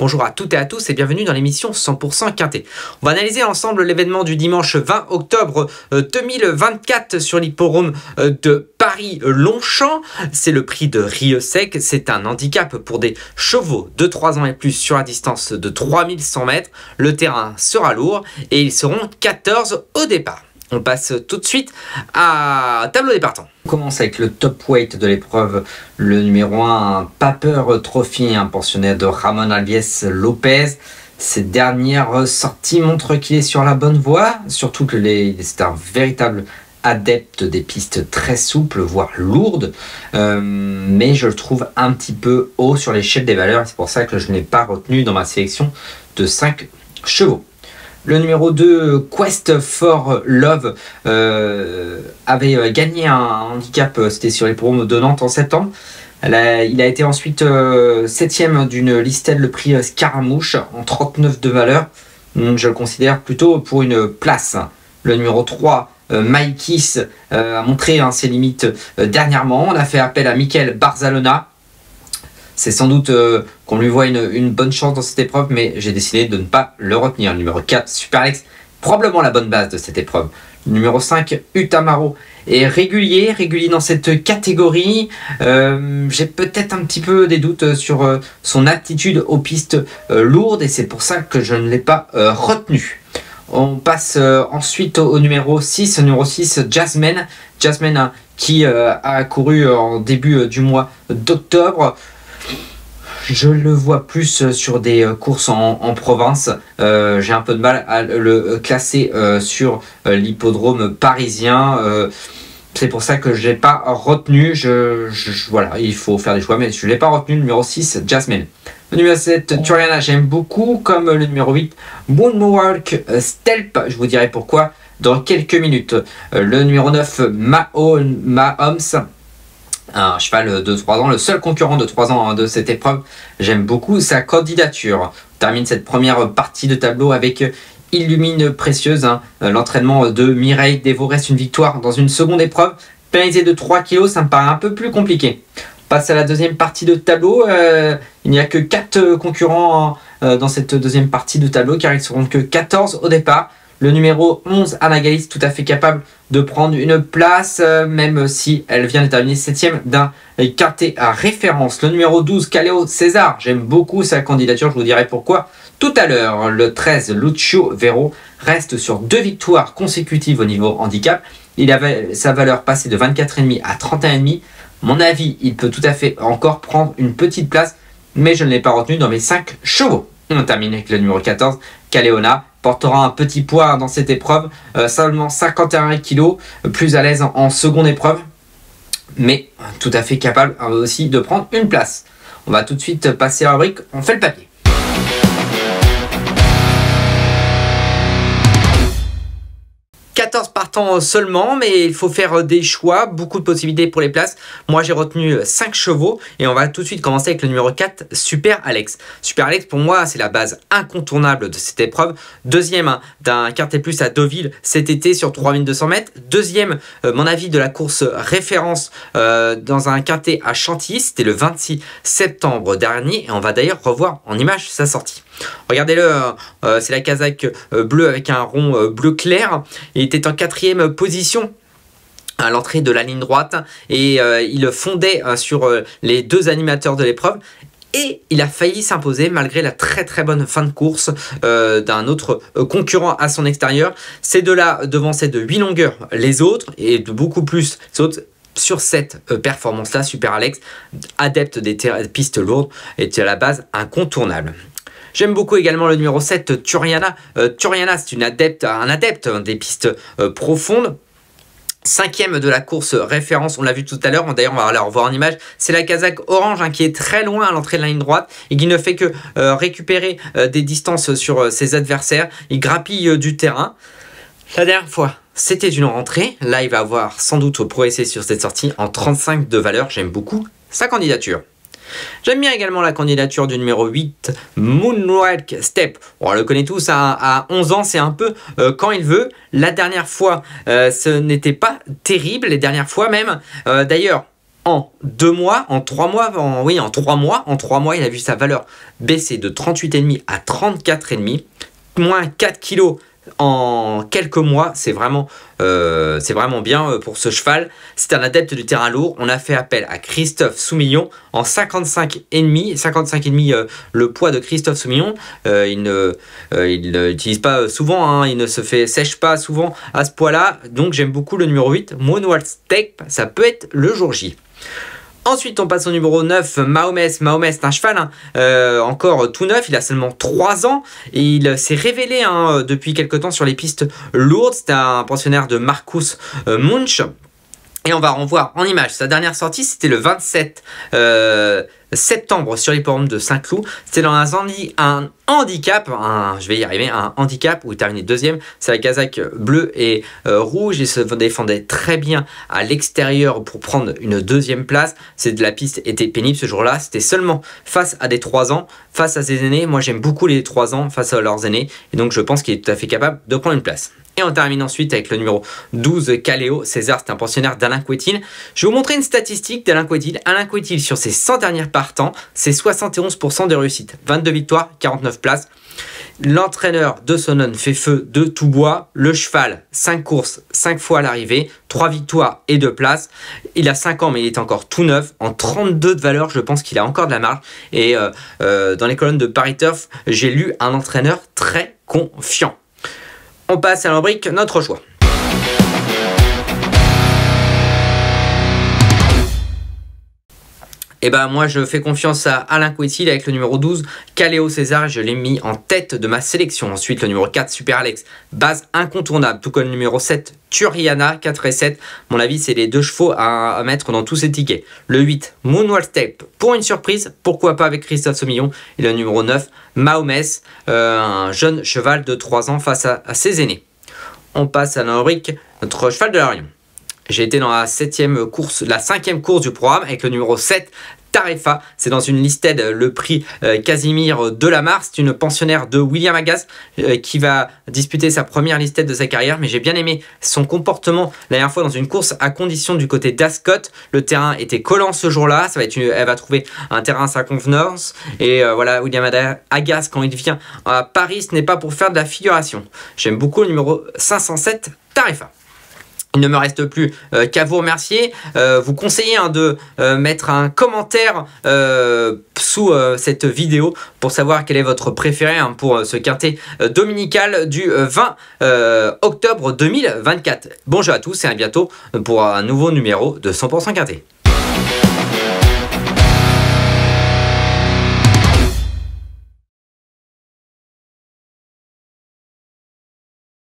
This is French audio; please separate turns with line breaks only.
Bonjour à toutes et à tous et bienvenue dans l'émission 100% Quintet. On va analyser ensemble l'événement du dimanche 20 octobre 2024 sur l'hippodrome de Paris-Longchamp. C'est le prix de Rieux-Sec. C'est un handicap pour des chevaux de 3 ans et plus sur la distance de 3100 mètres. Le terrain sera lourd et ils seront 14 au départ. On passe tout de suite à tableau des partants. On commence avec le top weight de l'épreuve, le numéro 1, Paper Trophy, un pensionnaire de Ramon Albies Lopez. Ses dernières sorties montrent qu'il est sur la bonne voie, surtout que c'est un véritable adepte des pistes très souples, voire lourdes, mais je le trouve un petit peu haut sur l'échelle des valeurs. C'est pour ça que je ne l'ai pas retenu dans ma sélection de 5 chevaux. Le numéro 2, Quest for Love, avait gagné un handicap, c'était sur les promos de Nantes en septembre. Il a été ensuite 7ème d'une listelle, le prix Scaramouche, en 39 de valeur. Je le considère plutôt pour une place. Le numéro 3, Maïkis, a montré ses limites dernièrement. On a fait appel à Michael Barzalona. C'est sans doute qu'on lui voit une bonne chance dans cette épreuve, mais j'ai décidé de ne pas le retenir. Le numéro 4, Super Alex, probablement la bonne base de cette épreuve. Le numéro 5, Utamaro, est régulier dans cette catégorie. J'ai peut-être un petit peu des doutes sur son aptitude aux pistes lourdes et c'est pour ça que je ne l'ai pas retenu. On passe ensuite au numéro 6, Jasmine. Jasmine qui a couru en début du mois d'octobre. Je le vois plus sur des courses en province. J'ai un peu de mal à le classer sur l'hippodrome parisien. C'est pour ça que je ne l'ai pas retenu. Voilà, il faut faire des choix, mais je ne l'ai pas retenu. Le numéro 6, Jasmine. Le numéro 7, Turiana, j'aime beaucoup, comme le numéro 8, Moonwalk Stelp. Je vous dirai pourquoi dans quelques minutes. Le numéro 9, Mahomes. Un cheval de 3 ans, le seul concurrent de 3 ans de cette épreuve. J'aime beaucoup sa candidature. On termine cette première partie de tableau avec Illumine Précieuse. L'entraînement de Mireille Devaux reste une victoire dans une seconde épreuve. Pénalisé de 3 kg, ça me paraît un peu plus compliqué. On passe à la deuxième partie de tableau. Il n'y a que 4 concurrents dans cette deuxième partie de tableau car ils ne seront que 14 au départ. Le numéro 11, Anagalis, tout à fait capable de prendre une place, même si elle vient de terminer 7ème d'un quintet à référence. Le numéro 12, Caléo César, j'aime beaucoup sa candidature, je vous dirai pourquoi tout à l'heure. Le 13, Lucio Vero, reste sur 2 victoires consécutives au niveau handicap. Il avait sa valeur passée de 24,5 à 31,5. Mon avis, il peut tout à fait encore prendre une petite place, mais je ne l'ai pas retenu dans mes 5 chevaux. On termine avec le numéro 14, Caléona. Portera un petit poids dans cette épreuve, seulement 51 kg, plus à l'aise en seconde épreuve, mais tout à fait capable aussi de prendre une place. On va tout de suite passer à la rubrique, on fait le papier. Partants seulement, mais il faut faire des choix, beaucoup de possibilités pour les places. Moi j'ai retenu 5 chevaux et on va tout de suite commencer avec le numéro 4, Super Alex. Super Alex pour moi c'est la base incontournable de cette épreuve. Deuxième d'un quintet plus à Deauville cet été sur 3200 mètres. Deuxième, mon avis, de la course référence dans un quintet à Chantilly, c'était le 26 septembre dernier et on va d'ailleurs revoir en image sa sortie. Regardez-le, c'est la casaque bleue avec un rond bleu clair. Il était en 4e position à l'entrée de la ligne droite et il fondait sur les 2 animateurs de l'épreuve. Et il a failli s'imposer malgré la très bonne fin de course d'un autre concurrent à son extérieur. Ces deux-là devançaient de 8 longueurs les autres et de beaucoup plus les autres. Sur cette performance-là, Super Alex, adepte des pistes lourdes, était à la base incontournable. J'aime beaucoup également le numéro 7, Turiana. Turiana, c'est un adepte des pistes profondes. 5e de la course référence, on l'a vu tout à l'heure, d'ailleurs on va la revoir en image, c'est la casaque orange qui est très loin à l'entrée de la ligne droite et qui ne fait que récupérer des distances sur ses adversaires. Il grappille du terrain. La dernière fois, c'était une rentrée. Là, il va avoir sans doute progressé sur cette sortie en 35 de valeur. J'aime beaucoup sa candidature. J'aime bien également la candidature du numéro 8, Moonwalk Step. On le connaît tous, à 11 ans, c'est un peu quand il veut. La dernière fois, ce n'était pas terrible, les dernières fois même. D'ailleurs, en 2 mois, en 3 mois, en 3 mois, il a vu sa valeur baisser de 38,5 à 34,5, moins 4 kilos en quelques mois. C'est vraiment bien pour ce cheval. C'est un adepte du terrain lourd. On a fait appel à Christophe Soumillon en 55,5 le poids de Christophe Soumillon. Il n'utilise pas souvent, hein, il ne sèche pas souvent à ce poids-là. Donc j'aime beaucoup le numéro 8, Moonwalk Tape. Ça peut être le jour J. Ensuite, on passe au numéro 9, Mahomes. Mahomes, c'est un cheval encore tout neuf, il a seulement 3 ans. Et il s'est révélé depuis quelques temps sur les pistes lourdes. C'est un pensionnaire de Marcus Munch. Et on va en voir en image. Sa dernière sortie, c'était le 27 septembre sur l'hippodrome de Saint-Cloud. C'était dans un handicap, je vais y arriver, un handicap où il terminait deuxième. C'est la casaque bleue et rouge. Il se défendait très bien à l'extérieur pour prendre une deuxième place. La piste était pénible ce jour-là. C'était seulement face à des 3 ans, face à ses aînés. Moi, j'aime beaucoup les 3 ans face à leurs aînés. Et donc, je pense qu'il est tout à fait capable de prendre une place. Et on termine ensuite avec le numéro 12, Caléo César. C'est un pensionnaire d'Alain Couetil. Je vais vous montrer une statistique d'Alain Couetil. Alain Couetil, sur ses 100 dernières partants, c'est 71% de réussite. 22 victoires, 49 places. L'entraîneur de Sonnen fait feu de tout bois. Le cheval, 5 courses, 5 fois à l'arrivée, 3 victoires et 2 places. Il a 5 ans, mais il est encore tout neuf. En 32 de valeur, je pense qu'il a encore de la marge. Et dans les colonnes de Paris Turf, j'ai lu un entraîneur très confiant. On passe à la rubrique Notre choix. Et ben moi je fais confiance à Alain Couetil avec le numéro 12, Caléo César, je l'ai mis en tête de ma sélection. Ensuite le numéro 4, Super Alex, base incontournable, tout comme le numéro 7, Turiana, 4 et 7. Mon avis c'est les 2 chevaux à mettre dans tous ces tickets. Le 8, Moonwalk Tape, pour une surprise, pourquoi pas avec Christophe Soumillon. Et le numéro 9, Mahomes, un jeune cheval de 3 ans face à ses aînés. On passe à la rubrique Notre cheval de la Réunion. J'ai été dans la 5e course du programme avec le numéro 7, Tarefa. C'est dans une listed, le prix Casimir Delamare. C'est une pensionnaire de William Agas qui va disputer sa première listed de sa carrière. Mais j'ai bien aimé son comportement la dernière fois dans une course à condition du côté d'Ascot. Le terrain était collant ce jour-là. Elle va trouver un terrain à sa convenance. Et voilà, William Agas, quand il vient à Paris, ce n'est pas pour faire de la figuration. J'aime beaucoup le numéro 507, Tarefa. Il ne me reste plus qu'à vous remercier, vous conseiller de mettre un commentaire sous cette vidéo pour savoir quel est votre préféré pour ce quintet dominical du 20 octobre 2024. Bonjour à tous et à bientôt pour un nouveau numéro de 100% quintet.